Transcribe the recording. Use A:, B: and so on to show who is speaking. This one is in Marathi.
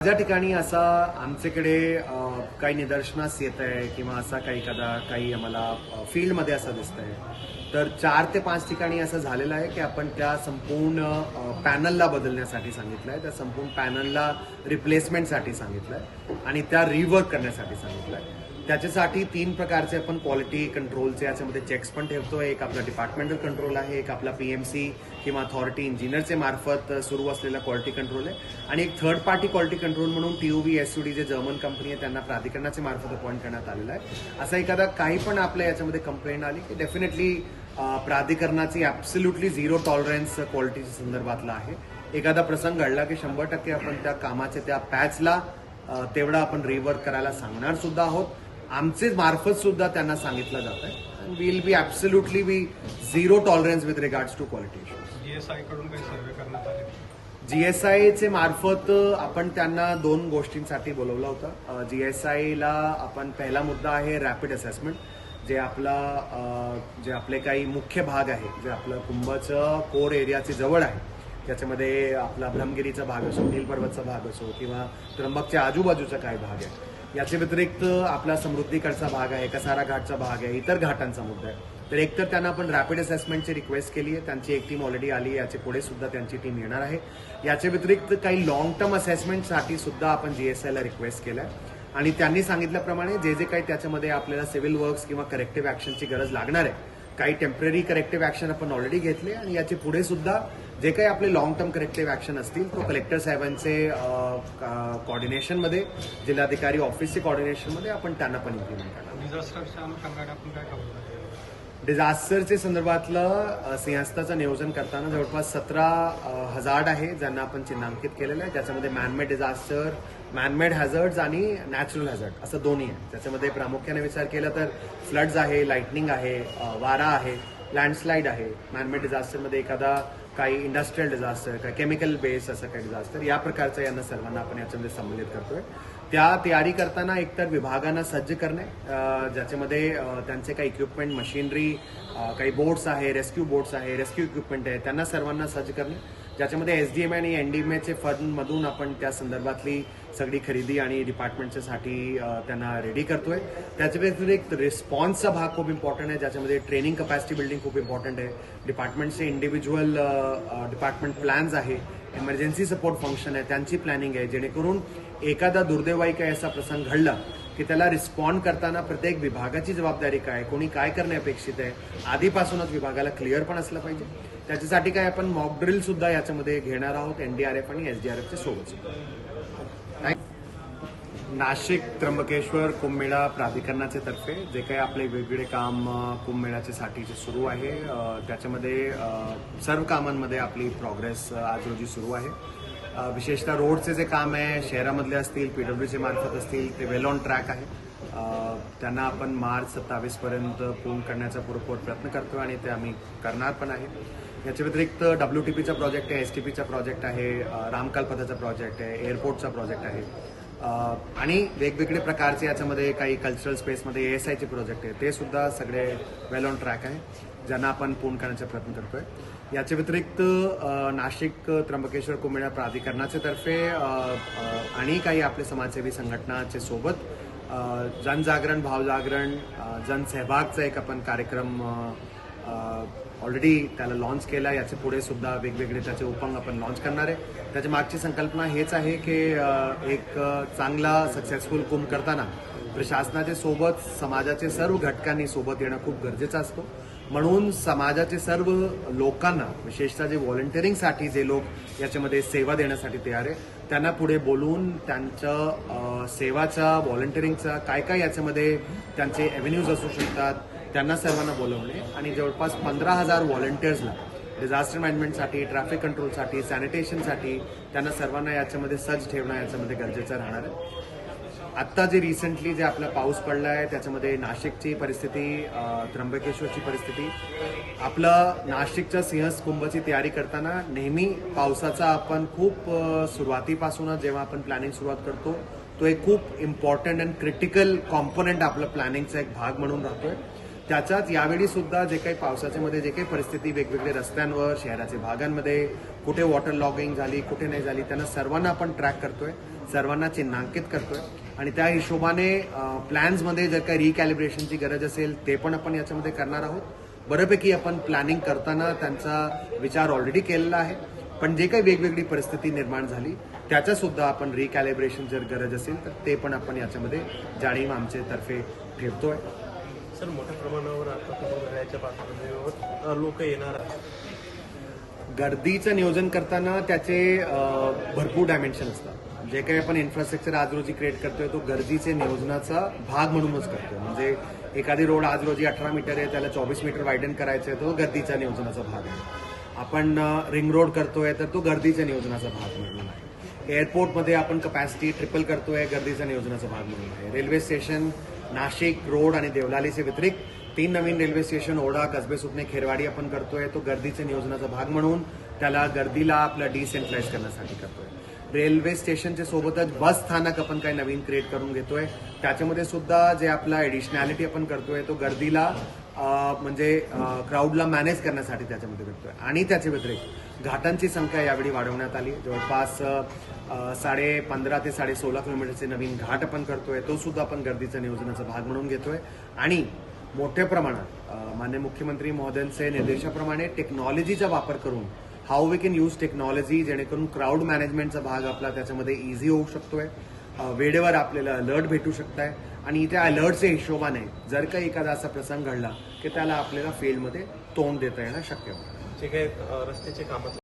A: माझ्या ठिकाणी असा आमच्याकडे काही निदर्शनास येत आहे किंवा असा काही आम्हाला फील्डमध्ये असं दिसतंय तर 4 ते 5 ठिकाणी असं झालेलं आहे की आपण त्या संपूर्ण पॅनलला बदलण्यासाठी सांगितलंय, त्या संपूर्ण पॅनलला रिप्लेसमेंटसाठी सांगितलंय आणि त्या रिवर्क करण्यासाठी सांगितलंय. त्याच्यासाठी 3 प्रकारचे आपण क्वालिटी कंट्रोलचे याच्यामध्ये चेक्स पण ठेवतोय. एक आपला डिपार्टमेंटल कंट्रोल आहे, एक आपला पीएमसी किंवा अथॉरिटी इंजिनियरचे मार्फत सुरू असलेला क्वालिटी कंट्रोल आहे आणि एक थर्ड पार्टी क्वालिटी कंट्रोल म्हणून टीयूव्ही एसयूडी जे जर्मन कंपनी आहे त्यांना प्राधिकरणाचे मार्फत अपॉइंट करण्यात आलेला आहे. असा एखादा काही पण आपल्या याच्यामध्ये कंप्लेंट आली की डेफिनेटली प्राधिकरणाची ॲब्सोल्युटली झिरो टॉलरन्स क्वालिटीच्या संदर्भातला आहे. एखादा प्रसंग घडला की 100% आपण त्या कामाच्या त्या पॅचला तेवढा आपण रिवर्क करायला सांगणार सुद्धा आहोत. आमचे मार्फत सुद्धा त्यांना सांगितलं जात आहे. Will be absolutely be zero tolerance with regards to quality issues.
B: GSI कडून काही सर्वे करण्यात आले?
A: जीएसआयचे मार्फत आपण त्यांना 2 गोष्टींसाठी बोलवलं होतं. जीएसआयला आपण पहिला मुद्दा आहे रॅपिड असेसमेंट, जे आपले काही मुख्य भाग आहे, जे आपलं कुंभचं कोर एरियाचे जवळ आहे, त्याच्यामध्ये आपला ब्रह्मगिरीचा भाग असो, नील पर्वतचा भाग असो किंवा त्र्यंबकच्या आजूबाजूचा काही भाग आहे. याच्या व्यतिरिक्त आपला समृद्धीकडचा भाग आहे, कसारा घाटचा भाग आहे, इतर घाटांचा मुद्दा आहे. तर एकतर त्यांना आपण रॅपिड असेसमेंटची रिक्वेस्ट केली आहे. त्यांची एक टीम ऑलरेडी आली आहे. याच्या पुढे सुद्धा त्यांची टीम येणार आहे. याच्या व्यतिरिक्त काही लॉंग टर्म असेसमेंटसाठी सुद्धा आपण जीएसआयला रिक्वेस्ट केलं आहे आणि त्यांनी सांगितल्याप्रमाणे जे काही त्याच्यामध्ये आपल्याला सिव्हिल वर्क्स किंवा करेक्टिव्ह ॲक्शनची गरज लागणार आहे, काही टेम्पररी करेक्टिव्ह ॲक्शन आपण ऑलरेडी घेतले आणि याचे पुढे सुद्धा जे काही आपले लॉंग टर्म करेक्टिव्ह ॲक्शन असतील तो कलेक्टर साहेबांचे कॉर्डिनेशनमध्ये, जिल्हाधिकारी ऑफिसचे कॉर्डिनेशनमध्ये आपण त्यांना पण इम्प्लिमेंट करणार.
B: डिझास्टरच्या अनुषंगाने आपण काय करू?
A: डिझास्टरचे संदर्भातलं सिंहस्थाचं नियोजन करताना जवळपास 17 हजार्ड आहे ज्यांना आपण चिन्हांकित केलेलं आहे. त्याच्यामध्ये मॅनमेड डिझास्टर, मॅनमेड हॅझर्ड्स आणि नॅचरल हॅझर्ड असं दोन्ही आहे. त्याच्यामध्ये प्रामुख्याने विचार केला तर फ्लड्स आहे, लाईटनिंग आहे, वारा आहे, लँडस्लाईड आहे. मॅनमेड डिझास्टरमध्ये एखादा काही इंडस्ट्रियल डिझास्टर, काही केमिकल बेस असं काही डिझास्टर, या प्रकारचं यांना सर्वांना आपण याच्यामध्ये संबोधित करतोय. त्या तयारी करताना एकतर विभागांना सज्ज करणे, ज्याच्यामध्ये त्यांचे काही इक्विपमेंट, मशिनरी, काही बोट्स आहे, रेस्क्यू बोट्स आहे, रेस्क्यू इक्विपमेंट आहे, त्यांना सर्वांना सज्ज करणे, ज्याच्यामध्ये एसडीएमए आणि एनडीएमएचे फंडमधून आपण त्या संदर्भातली सगळी खरेदी आणि डिपार्टमेंटच्यासाठी त्यांना रेडी करतोय. त्याच्या व्यतिरिक्त रिस्पॉन्सचा भाग खूप इम्पॉर्टंट आहे, ज्याच्यामध्ये ट्रेनिंग कपॅसिटी बिल्डिंग खूप इम्पॉर्टंट आहे. डिपार्टमेंटचे इंडिव्हिज्युअल डिपार्टमेंट प्लॅन्स आहे, इमर्जन्सी सपोर्ट फंक्शन आहे, त्यांची प्लॅनिंग आहे, जेणेकरून एखादा दुर्दैवाई काही असा प्रसंग घडला की त्याला रिस्पॉन्ड करताना प्रत्येक विभागाची जबाबदारी काय, कोणी काय करणे अपेक्षित आहे, आधीपासूनच विभागाला क्लिअर पण असलं पाहिजे. त्याच्यासाठी काय आपण मॉक ड्रिल सुद्धा याच्यामध्ये घेणार आहोत, एनडीआरएफ आणि एसडीआरएफच्या सोबत. नाशिक त्र्यंबकेश्वर कुंभमेळा प्राधिकरणाचे तर्फे जे काही आपले वेगवेगळे काम कुंभमेळ्याच्या साठीचे सुरू आहे, त्याच्यामध्ये सर्व कामांमध्ये आपली प्रोग्रेस आज रोजी सुरू आहे. विशेषतः रोडचे जे काम आहे, शहरामधले असतील, पीडब्ल्यूचे मार्फत असतील, ते वेल ऑन ट्रॅक आहे. त्यांना आपण मार्च 27 पर्यंत पूर्ण करण्याचा पुरेपूर प्रयत्न करतो आणि ते आम्ही करणार पण आहे. याच्या व्यतिरिक्त WTPचा प्रोजेक्ट आहे, STPचा प्रोजेक्ट आहे, रामकालपथाचा प्रोजेक्ट आहे, एअरपोर्टचा प्रोजेक्ट आहे आणि वेगवेगळे प्रकारचे याच्यामध्ये काही कल्चरल स्पेसमध्ये ASIचे प्रोजेक्ट आहे, ते सुद्धा सगळे वेल ऑन ट्रॅक आहे, ज्यांना आपण पूर्ण करण्याचा प्रयत्न करतोय. याच्या व्यतिरिक्त नाशिक त्र्यंबकेश्वर कुंभमेळा प्राधिकरणाच्या तर्फे आणि काही आपले समाजसेवी संघटनाचे सोबत जनजागरण, भावजागरण, जनसहभागचा एक आपण कार्यक्रम ऑलरेडी त्याला लॉन्च केला. याच्या पुढे सुद्धा वेगवेगळे त्याचे उपंग आपण लॉन्च करणार आहे. त्याच्या मागची संकल्पना हेच आहे की एक चांगला सक्सेसफुल कुंभ करताना प्रशासनाच्या सोबत समाजाचे सर्व घटकांनी सोबत येणं खूप गरजेचं असतं. म्हणून समाजाचे सर्व लोकांना, विशेषतः जे व्हॉलंटिअरिंगसाठी जे लोक याच्यामध्ये सेवा देण्यासाठी तयार आहे, त्यांना पुढे बोलवून त्यांच्या सेवाचा, व्हॉलंटिअरिंगचा काय काय याच्यामध्ये त्यांचे एव्हेन्यूज असू शकतात, त्यांना सर्वांना बोलवणे आणि जवळपास 15,000 व्हॉलंटिअर्सला डिझास्टर मॅनेजमेंटसाठी, ट्रॅफिक कंट्रोलसाठी, सॅनिटेशनसाठी त्यांना सर्वांना याच्यामध्ये सज्ज ठेवणं याच्यामध्ये गरजेचं राहणार आहे. आत्ता जे रिसेंटली जे आपला पाऊस पडला आहे त्याच्यामध्ये नाशिकची परिस्थिती, त्र्यंबकेश्वरची परिस्थिती, आपलं नाशिकच्या सिंहस्थ कुंभची तयारी करताना नेहमी पावसाचा आपण खूप सुरुवातीपासूनच जेव्हा आपण प्लॅनिंग सुरुवात करतो तो एक खूप इम्पॉर्टंट अँड क्रिटिकल कॉम्पोनंट आपलं प्लॅनिंगचा एक भाग म्हणून राहतोय. त्याच्यात यावेळी सुद्धा जे काही पावसाच्या मध्ये जे काही परिस्थिती वेगवेगळे रस्त्यांवर शहराच्या भागांमध्ये कुठे वॉटर लॉगिंग झाली कुठे नाही झाली त्यांना सर्वांना आपण ट्रॅक करतोय, सर्वांना चिन्हांकित करतोय आणि त्या हिशोबाने प्लॅन्समध्ये जर काही रिकॅलिब्रेशनची गरज असेल ते पण आपण याच्यामध्ये करणार आहोत. बऱ्यापैकी आपण प्लॅनिंग करताना त्यांचा विचार ऑलरेडी केलेला आहे, पण जे काही वेगवेगळी परिस्थिती निर्माण झाली त्याचा सुद्धा आपण रिकॅलिब्रेशन जर गरज असेल तर ते पण आपण याच्यामध्ये जाणीव आमच्या तर्फे ठेवतोय.
C: सर, मोठ्या प्रमाणावर आता कुंभमेळ्याच्या पार्श्वभूमीवर लोक येणार आहेत.
A: गर्दीचं नियोजन करताना त्याचे भरपूर डायमेन्शन असतात. जे काही आपण इन्फ्रास्ट्रक्चर आज रोजी क्रिएट करतोय तो गर्दीचे नियोजनाचा भाग म्हणूनच करतोय. म्हणजे एखादी रोड आज रोजी 18 मीटर आहे त्याला 24 मीटर वायडन करायचं आहे तो गर्दीच्या नियोजनाचा भाग आहे. आपण रिंग रोड करतोय तर तो गर्दीच्या नियोजनाचा भाग म्हणून आहे. एअरपोर्टमध्ये आपण कपॅसिटी ट्रिपल करतोय गर्दीच्या नियोजनाचा भाग म्हणून आहे. रेल्वे स्टेशन नाशिक रोड आणि देवलालीचे व्यतिरिक्त 3 नवीन रेल्वे स्टेशन ओढा कसबे सुपणे खेरवाडी आपण करतोय तो गर्दीच्या नियोजनाचा भाग म्हणून त्याला गर्दीला आपलं डिसेंट्रलाइज करण्यासाठी करतोय. रेल्वे स्टेशनच्या सोबतच बस स्थानक आपण काही नवीन क्रिएट करून घेतोय. त्याच्यामध्ये सुद्धा जे आपला एडिशनॅलिटी आपण करतोय तो गर्दीला म्हणजे क्राऊडला मॅनेज करण्यासाठी त्याच्यामध्ये करतोय. आणि त्याच्या व्यतिरिक्त घाटांची संख्या यावेळी वाढवण्यात आली. जवळपास 15.5 ते 16.5 किलोमीटरचे नवीन घाट आपण करतोय तो सुद्धा आपण गर्दीच्या नियोजनाचा भाग म्हणून घेतोय. आणि मोठ्या प्रमाणात माननीय मुख्यमंत्री महोदयांचे निर्देशाप्रमाणे टेक्नॉलॉजीचा वापर करून how we can use technology जेणेकरून क्राऊड मॅनेजमेंटचा भाग आपला त्याच्यामध्ये इझी होऊ शकतोय. वेळेवर आपल्याला अलर्ट भेटू शकताय आणि त्या अलर्टच्या हिशोबाने जर काही एखादा असा प्रसंग घडला की त्याला आपल्याला फील्डमध्ये तोंड देता येणं शक्य होतं.
C: जे काही रस्त्याचे कामाचं